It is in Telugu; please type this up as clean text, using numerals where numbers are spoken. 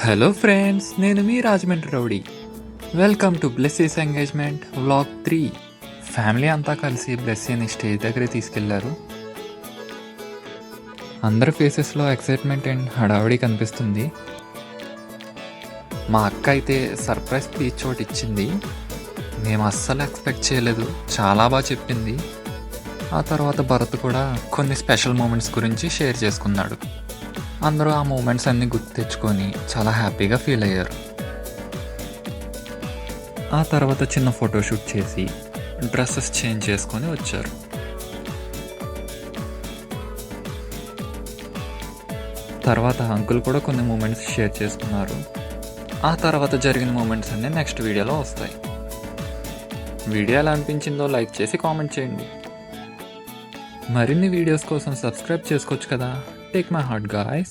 హలో ఫ్రెండ్స్, నేను మీ Rajahmundry rowdy. Welcome to Blessy's engagement vlog 3. Family అంతా కలిసి బ్లెస్సీని స్టేజ్ దగ్గరికి తీసుకెళ్లారు. అందరి ఫేసెస్లో ఎక్సైట్మెంట్ అండ్ హడావిడి కనిపిస్తుంది. మా అక్క అయితే సర్ప్రైజ్ స్పీచ్ ఒకటి ఇచ్చింది. మేము అస్సలు ఎక్స్పెక్ట్ చేయలేదు. చాలా బాగా చెప్పింది. ఆ తర్వాత భరత్ కూడా కొన్ని స్పెషల్ మూమెంట్స్ గురించి షేర్ చేసుకున్నాడు. అందరూ ఆ మూమెంట్స్ అన్నీ గుర్తు తెచ్చుకొని చాలా హ్యాపీగా ఫీల్ అయ్యారు. ఆ తర్వాత చిన్న ఫోటోషూట్ చేసి డ్రెస్సెస్ చేంజ్ చేసుకొని వచ్చారు. తర్వాత అంకుల్ కూడా కొన్ని మూమెంట్స్ షేర్ చేసుకున్నారు. ఆ తర్వాత జరిగిన మూమెంట్స్ అన్నీ నెక్స్ట్ వీడియోలో వస్తాయి. వీడియో ఎలా అనిపించిందో లైక్ చేసి కామెంట్ చేయండి. మరిన్ని వీడియోస్ కోసం సబ్స్క్రైబ్ చేసుకోవచ్చు కదా. Take my heart guys.